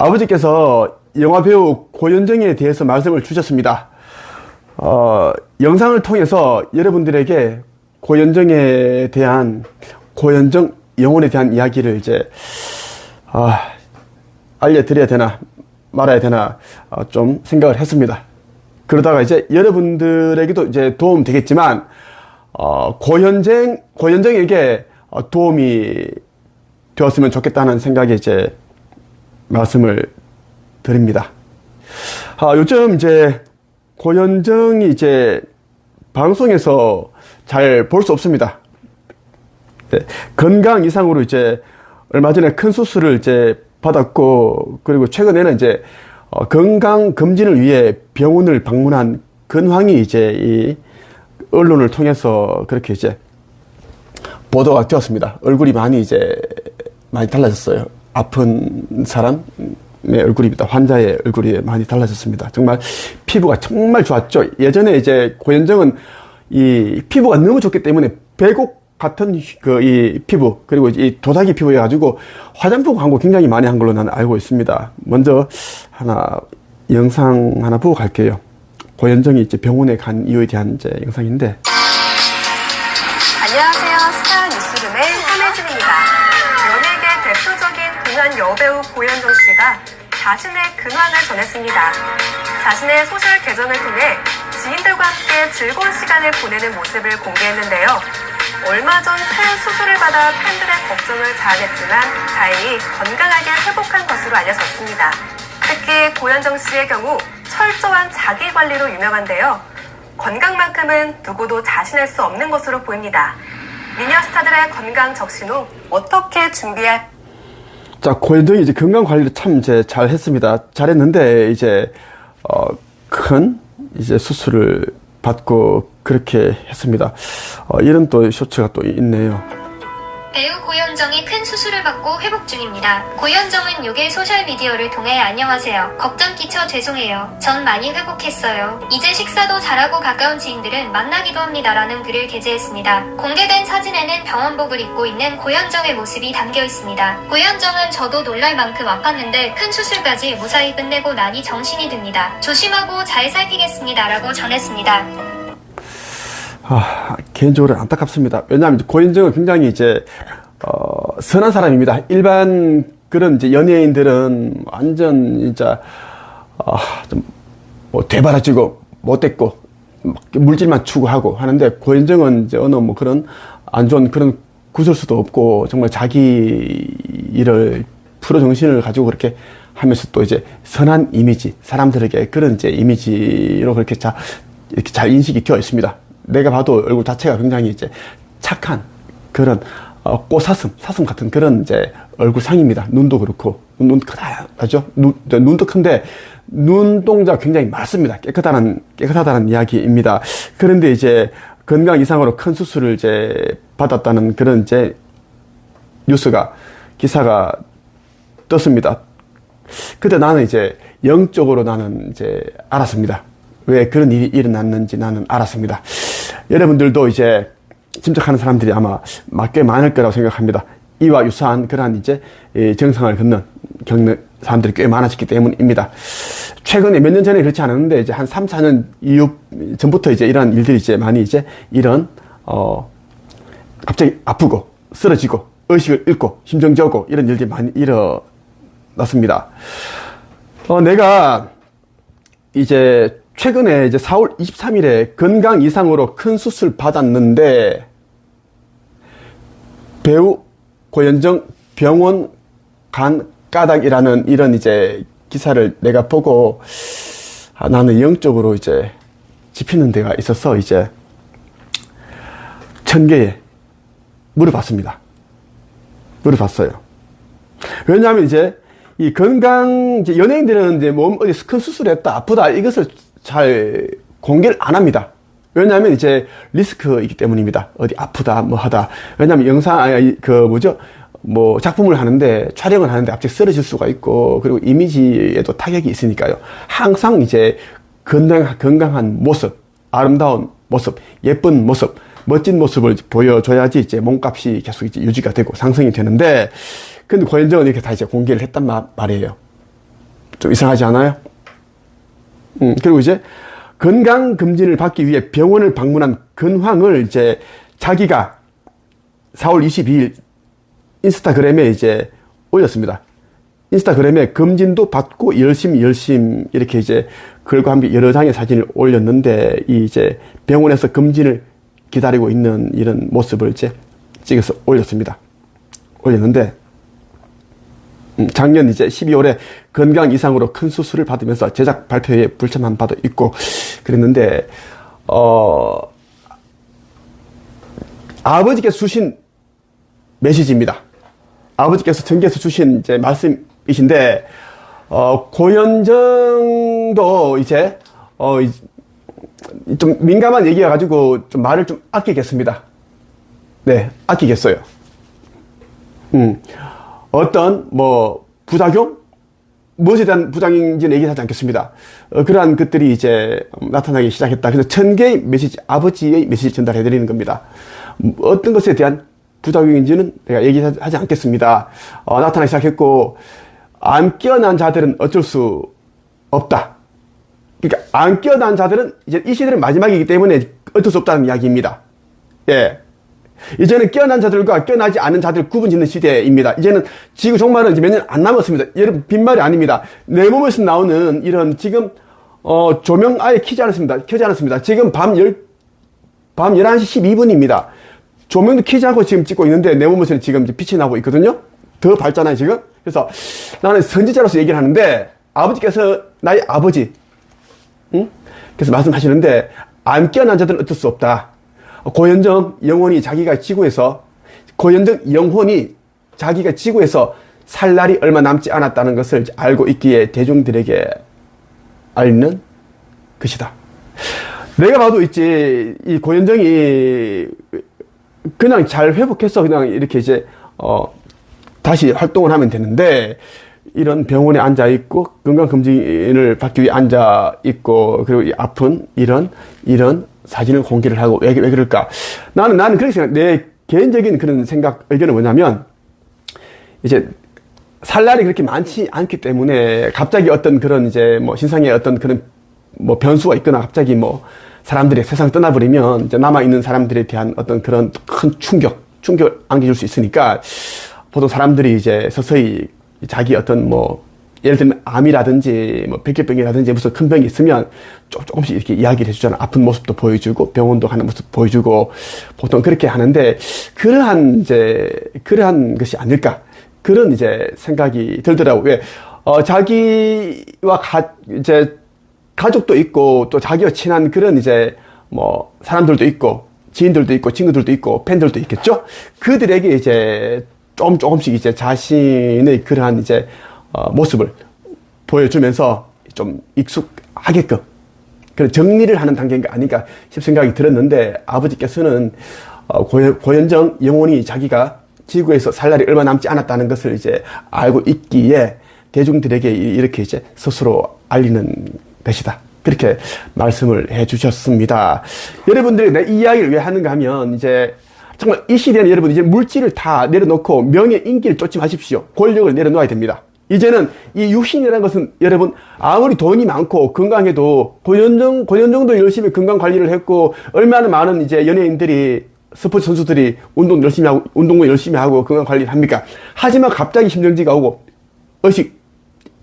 아버지께서 영화배우 고현정에 대해서 말씀을 주셨습니다. 영상을 통해서 여러분들에게 고현정에 대한, 고현정 영혼에 대한 이야기를 이제, 알려드려야 되나, 말아야 되나, 좀 생각을 했습니다. 그러다가 이제 여러분들에게도 이제 도움 되겠지만, 고현정에게 도움이 되었으면 좋겠다는 생각에 이제 말씀을 드립니다. 요즘 이제 고현정이 이제 방송에서 잘 볼 수 없습니다. 네, 건강 이상으로 이제 얼마 전에 큰 수술을 이제 받았고, 그리고 최근에는 이제 건강 검진을 위해 병원을 방문한 근황이 이제 이 언론을 통해서 그렇게 이제 보도가 되었습니다. 얼굴이 많이 달라졌어요. 아픈 사람의 얼굴입니다. 환자의 얼굴이 많이 달라졌습니다. 정말 피부가 정말 좋았죠. 예전에 이제 고현정은 이 피부가 너무 좋기 때문에 백옥 같은 이 피부, 그리고 이 도자기 피부여가지고 화장품 광고 굉장히 많이 한 걸로 나는 알고 있습니다. 먼저 영상 하나 보고 갈게요. 고현정이 이제 병원에 간 이유에 대한 이제 영상인데. 안녕하세요. 스타 뉴스룸의 한혜진입니다. 연예계 대표적인 동안 여배우 고현정 씨가 자신의 근황을 전했습니다. 자신의 소셜 계정을 통해 지인들과 함께 즐거운 시간을 보내는 모습을 공개했는데요. 얼마 전 큰 수술을 받아 팬들의 걱정을 자아냈지만 다행히 건강하게 회복한 것으로 알려졌습니다. 특히 고현정 씨의 경우 철저한 자기관리로 유명한데요. 건강만큼은 누구도 자신할 수 없는 것으로 보입니다. 미녀 스타들의 건강 적신 후 어떻게 준비할? 자, 고현정이 이제 건강 관리를 참 이제 잘 했습니다. 잘했는데 이제 큰 이제 수술을 받고 그렇게 했습니다. 이런 또 쇼츠가 또 있네요. 배우 고현정이 큰 수술을 받고 회복 중입니다. 고현정은 6일 소셜미디어를 통해 안녕하세요. 걱정 끼쳐 죄송해요. 전 많이 회복했어요. 이제 식사도 잘하고 가까운 지인들은 만나기도 합니다라는 글을 게재했습니다. 공개된 사진에는 병원복을 입고 있는 고현정의 모습이 담겨 있습니다. 고현정은 저도 놀랄 만큼 아팠는데 큰 수술까지 무사히 끝내고 나니 정신이 듭니다. 조심하고 잘 살피겠습니다라고 전했습니다. 개인적으로 안타깝습니다. 왜냐하면 고현정은 굉장히 이제 선한 사람입니다. 일반 그런 이제 연예인들은 완전 진짜 좀 뭐 되바라지고 못됐고 물질만 추구하고 하는데, 고현정은 이제 어느 뭐 그런 안 좋은 그런 구설수도 없고 정말 자기 일을 프로 정신을 가지고 그렇게 하면서 또 이제 선한 이미지, 사람들에게 그런 이제 이미지로 그렇게 이렇게 잘 인식이 되어 있습니다. 내가 봐도 얼굴 자체가 굉장히 이제 착한 그런 사슴 같은 그런 이제 얼굴상입니다. 눈도 그렇고, 눈 크다죠? 눈도 큰데 눈동자가 굉장히 많습니다. 깨끗하다는 이야기입니다. 그런데 이제 건강 이상으로 큰 수술을 이제 받았다는 그런 이제 기사가 떴습니다. 그때 나는 이제 영적으로 나는 이제 알았습니다. 왜 그런 일이 일어났는지 나는 알았습니다. 여러분들도 이제 짐작하는 사람들이 아마 꽤 많을 거라고 생각합니다. 이와 유사한 그러한 이제 정상을 겪는 사람들이 꽤 많아졌기 때문입니다. 최근에 몇 년 전에 그렇지 않았는데 이제 한 3, 4년 전부터 이제 이런 일들이 이제 많이 이제 갑자기 아프고 쓰러지고 의식을 잃고 심정지고 이런 일들이 많이 일어났습니다. 내가 이제 최근에 이제 4월 23일에 건강 이상으로 큰 수술 받았는데, 배우 고현정 병원 간 까닭이라는 이런 이제 기사를 내가 보고, 나는 영적으로 이제 짚히는 데가 있어서 이제 천계에 물어봤습니다. 물어봤어요. 왜냐하면 이제 이 이제 연예인들은 이제 몸 어디 큰 수술했다, 아프다, 이것을 잘 공개를 안 합니다. 왜냐하면 이제 리스크이기 때문입니다. 어디 아프다, 뭐 하다. 왜냐하면 작품을 하는데, 촬영을 하는데 갑자기 쓰러질 수가 있고, 그리고 이미지에도 타격이 있으니까요. 항상 이제 건강한 모습, 아름다운 모습, 예쁜 모습, 멋진 모습을 보여줘야지 이제 몸값이 계속 이제 유지가 되고 상승이 되는데, 근데 고현정은 이렇게 다 이제 공개를 했단 말이에요. 좀 이상하지 않아요? 그리고 이제 건강검진을 받기 위해 병원을 방문한 근황을 이제 자기가 4월 22일 인스타그램에 이제 올렸습니다. 인스타그램에 검진도 받고 열심히 이렇게 이제 글과 함께 여러 장의 사진을 올렸는데 이 이제 병원에서 검진을 기다리고 있는 이런 모습을 이제 찍어서 올렸습니다. 올렸는데 작년 이제 12월에 건강 이상으로 큰 수술을 받으면서 제작 발표에 불참한 바도 있고 그랬는데 아버지께서 주신 메시지입니다. 아버지께서 전개해서 주신 이제 말씀이신데 고현정도 이제 좀 민감한 얘기여 가지고 좀 말을 좀 아끼겠습니다. 네, 아끼겠어요. 어떤 뭐 부작용 무엇에 대한 부작용인지는 얘기하지 않겠습니다. 그러한 것들이 이제 나타나기 시작했다. 그래서 1000개의 메시지, 아버지의 메시지 전달해 드리는 겁니다. 어떤 것에 대한 부작용인지는 내가 얘기하지 않겠습니다. 나타나기 시작했고 안 깨어난 자들은 어쩔 수 없다. 그러니까 안 깨어난 자들은 이제 이 시대는 마지막이기 때문에 어쩔 수 없다는 이야기입니다. 예. 이제는 깨어난 자들과 깨어나지 않은 자들 구분 짓는 시대입니다. 이제는 지구 종말은 이제 몇 년 안 남았습니다. 여러분, 빈말이 아닙니다. 내 몸에서 나오는 이런 지금, 조명 아예 켜지 않았습니다. 지금 밤 11시 12분입니다. 조명도 켜지 않고 지금 찍고 있는데 내 몸에서는 지금 빛이 나고 있거든요. 더 밝잖아요, 지금. 그래서 나는 선지자로서 얘기를 하는데 아버지께서 나의 아버지, 응? 그래서 말씀하시는데 안 깨어난 자들은 어쩔 수 없다. 고현정 영혼이 자기가 지구에서 살 날이 얼마 남지 않았다는 것을 알고 있기에 대중들에게 알리는 것이다. 내가 봐도 있지, 이 고현정이 그냥 잘 회복해서 그냥 이렇게 이제, 다시 활동을 하면 되는데, 이런 병원에 앉아있고, 건강검진을 받기 위해 앉아있고, 그리고 이 아픈 이런 사진을 공개를 하고, 왜 그럴까? 나는 그렇게 생각, 내 개인적인 그런 의견은 뭐냐면, 이제, 살 날이 그렇게 많지 않기 때문에, 갑자기 어떤 그런 이제, 뭐, 신상에 어떤 그런, 뭐, 변수가 있거나, 갑자기 뭐, 사람들이 세상을 떠나버리면, 이제 남아있는 사람들에 대한 어떤 그런 큰 충격을 안겨줄 수 있으니까, 보통 사람들이 이제 서서히 자기 어떤 뭐, 예를 들면 암이라든지 뭐 백혈병이라든지 무슨 큰 병이 있으면 조금씩 이렇게 이야기를 해주잖아. 아픈 모습도 보여주고 병원도 가는 모습 보여주고 보통 그렇게 하는데 그러한 것이 아닐까 그런 이제 생각이 들더라고. 왜 자기와 이제 가족도 있고 또 자기와 친한 그런 이제 뭐 사람들도 있고 지인들도 있고 친구들도 있고 팬들도 있겠죠. 그들에게 이제 조금씩 이제 자신의 그러한 이제 모습을 보여주면서 좀 익숙하게끔 그런 정리를 하는 단계가 아닌가 싶은 생각이 들었는데 아버지께서는 고현정 영혼이 자기가 지구에서 살 날이 얼마 남지 않았다는 것을 이제 알고 있기에 대중들에게 이렇게 이제 스스로 알리는 것이다. 그렇게 말씀을 해 주셨습니다. 여러분들이 이 이야기를 왜 하는가 하면 이제 정말 이 시대에는 여러분 이제 물질을 다 내려놓고 명예, 인기를 쫓지 마십시오. 권력을 내려놓아야 됩니다. 이제는 이 육신이라는 것은 여러분 아무리 돈이 많고 건강해도 고현정도 열심히 건강 관리를 했고 얼마나 많은 이제 연예인들이 스포츠 선수들이 운동 열심히 하고 건강 관리를 합니까? 하지만 갑자기 심정지가 오고 의식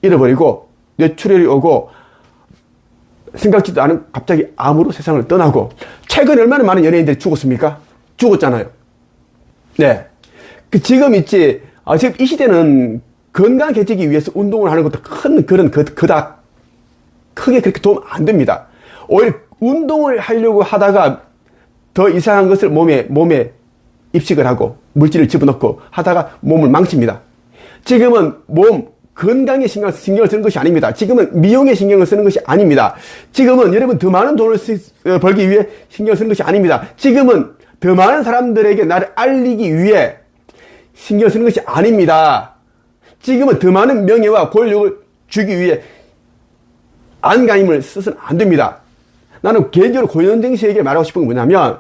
잃어버리고 뇌출혈이 오고 생각지도 않은 갑자기 암으로 세상을 떠나고 최근에 얼마나 많은 연예인들이 죽었습니까? 죽었잖아요. 네. 지금 지금 이 시대는 건강해지기 위해서 운동을 하는 것도 그닥 크게 그렇게 도움 안 됩니다. 오히려 운동을 하려고 하다가 더 이상한 것을 몸에 입식을 하고 물질을 집어넣고 하다가 몸을 망칩니다. 지금은 몸 건강에 신경을 쓰는 것이 아닙니다. 지금은 미용에 신경을 쓰는 것이 아닙니다. 지금은 여러분 더 많은 돈을 벌기 위해 신경을 쓰는 것이 아닙니다. 지금은 더 많은 사람들에게 나를 알리기 위해 신경을 쓰는 것이 아닙니다. 지금은 더 많은 명예와 권력을 주기 위해 안간힘을 써서는 안 됩니다. 나는 개인적으로 고현정 씨에게 말하고 싶은 게 뭐냐면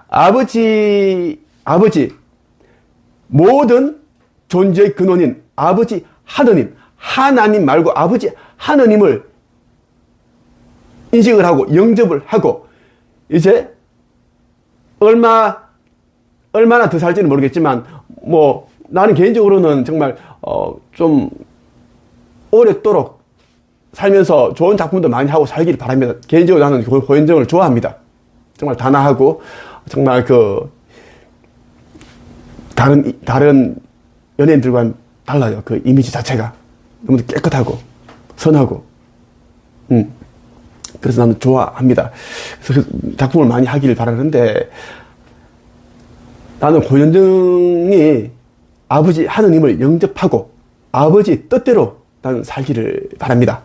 아버지 모든 존재의 근원인 아버지 하느님 하나님 말고 아버지 하느님을 인식을 하고 영접을 하고 이제 얼마나 더 살지는 모르겠지만 뭐 나는 개인적으로는 정말 좀 오랫도록 살면서 좋은 작품도 많이 하고 살기를 바랍니다. 개인적으로 나는 고현정을 좋아합니다. 정말 단아하고 정말 그 다른 연예인들과는 달라요. 그 이미지 자체가 너무 깨끗하고 선하고 그래서 나는 좋아합니다. 그래서 그 작품을 많이 하기를 바라는데 나는 고현정이 아버지 하느님을 영접하고 아버지 뜻대로 나는 살기를 바랍니다.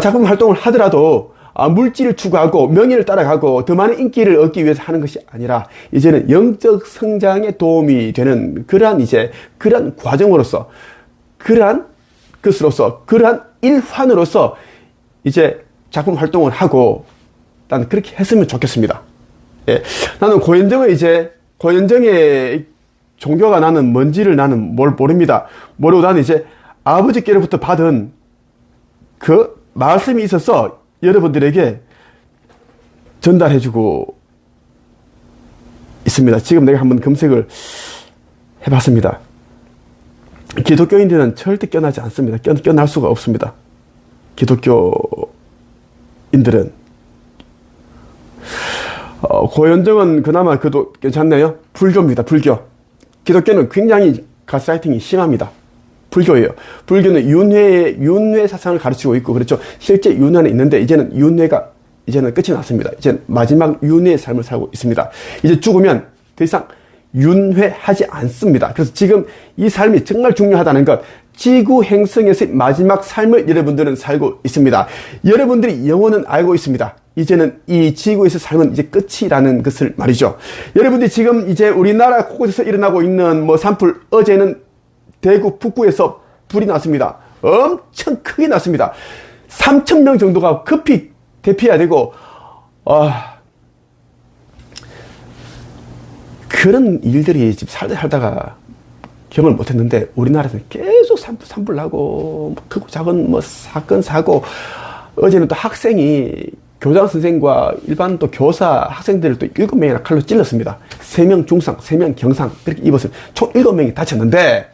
작품 활동을 하더라도 물질을 추구하고 명예를 따라가고 더 많은 인기를 얻기 위해서 하는 것이 아니라 이제는 영적 성장에 도움이 되는 그러한 과정으로서 그러한 일환으로서 이제 작품 활동을 하고 나는 그렇게 했으면 좋겠습니다. 예. 나는 고현정의 종교가 나는 뭔지를 나는 모릅니다. 모르고 나는 이제 아버지께로부터 받은 그 말씀이 있어서 여러분들에게 전달해주고 있습니다. 지금 내가 한번 검색을 해봤습니다. 기독교인들은 절대 껴나지 않습니다. 껴날 수가 없습니다. 기독교인들은 고현정은 그나마 그도 괜찮네요. 불교입니다. 불교. 기독교는 굉장히 가스라이팅이 심합니다. 불교예요. 불교는 윤회 사상을 가르치고 있고 그렇죠. 실제 윤회는 있는데 이제는 끝이 났습니다. 이제 마지막 윤회의 삶을 살고 있습니다. 이제 죽으면 더 이상 윤회하지 않습니다. 그래서 지금 이 삶이 정말 중요하다는 것, 지구 행성에서의 마지막 삶을 여러분들은 살고 있습니다. 여러분들이 영혼은 알고 있습니다. 이제는 이 지구에서 삶은 이제 끝이라는 것을 말이죠. 여러분들이 지금 이제 우리나라 곳곳에서 일어나고 있는 산불, 어제는 대구 북구에서 불이 났습니다. 엄청 크게 났습니다. 3,000명 정도가 급히 대피해야 되고 그런 일들이 지금 살다가 경험을 못했는데 우리나라에서는 계속 산불 나고 크고 작은 사건 사고 어제는 또 학생이 교장 선생과 일반 또 교사 학생들을 또 7명이나 칼로 찔렀습니다. 3명 중상, 3명 경상 그렇게 입었어요. 총 7명이 다쳤는데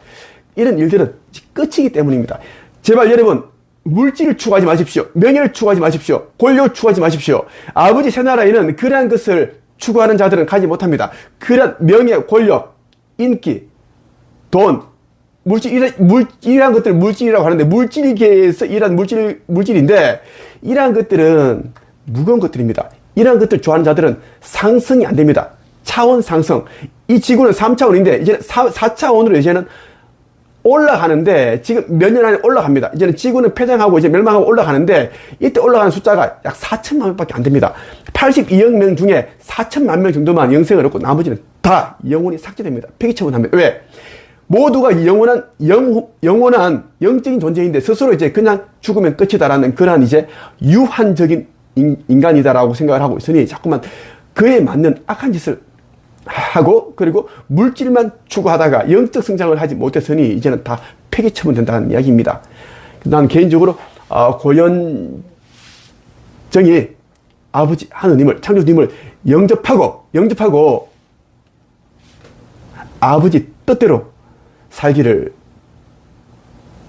이런 일들은 끝이기 때문입니다. 제발 여러분 물질을 추구하지 마십시오. 명예를 추구하지 마십시오. 권력을 추구하지 마십시오. 아버지 새나라에는 그러한 것을 추구하는 자들은 가지 못합니다. 그런 명예, 권력, 인기, 돈, 이러한 것들을 물질이라고 하는데 물질계에서 이러한 물질인데 이러한 것들은 무거운 것들입니다. 이러한 것들 좋아하는 자들은 상승이 안 됩니다. 차원 상승. 이 지구는 3차원인데 이제는 4차원으로 이제는 올라가는데 지금 몇 년 안에 올라갑니다. 이제는 지구는 폐장하고 이제 멸망하고 올라가는데 이때 올라가는 숫자가 약 4천만 명밖에 안 됩니다. 82억 명 중에 4천만 명 정도만 영생을 얻고 나머지는 다 영혼이 삭제됩니다. 폐기처분합니다. 왜? 모두가 영원한 영적인 존재인데 스스로 이제 그냥 죽으면 끝이다라는 그러한 이제 유한적인 인간이다라고 생각을 하고 있으니 자꾸만 그에 맞는 악한 짓을 하고 그리고 물질만 추구하다가 영적 성장을 하지 못했으니 이제는 다 폐기 처분된다는 이야기입니다. 난 개인적으로 고현정이 아버지 하느님을 창조주님을 영접하고 아버지 뜻대로 살기를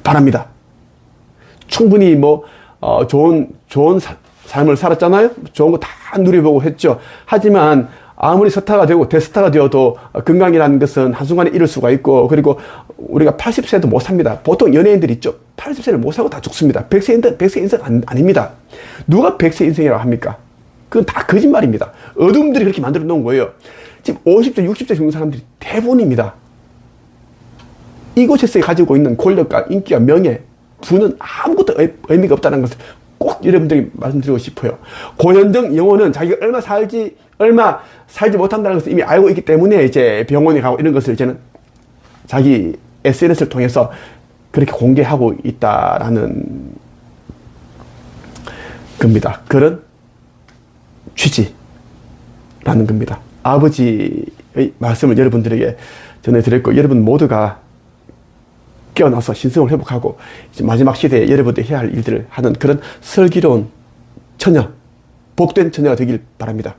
바랍니다. 충분히 좋은 삶을 살았잖아요. 좋은 거 다 누려보고 했죠. 하지만 아무리 스타가 되고 대스타가 되어도 건강이라는 것은 한순간에 잃을 수가 있고 그리고 우리가 80세도 못 삽니다. 보통 연예인들 있죠. 80세를 못 사고 다 죽습니다. 100세 인생 아닙니다. 누가 100세 인생이라고 합니까? 그건 다 거짓말입니다. 어둠들이 그렇게 만들어 놓은 거예요. 지금 50세, 60세 죽는 사람들이 대부분입니다. 이곳에서 가지고 있는 권력과 인기와 명예, 부는 아무것도 의미가 없다는 것을 꼭 여러분들이 말씀드리고 싶어요. 고현정 영혼은 자기가 얼마 살지 못한다는 것을 이미 알고 있기 때문에 이제 병원에 가고 이런 것을 이제는 자기 SNS를 통해서 그렇게 공개하고 있다라는 겁니다. 그런 취지라는 겁니다. 아버지의 말씀을 여러분들에게 전해드렸고 여러분 모두가 깨어나서 신성을 회복하고 이제 마지막 시대에 여러분들이 해야 할 일들을 하는 그런 슬기로운 처녀, 복된 처녀가 되길 바랍니다.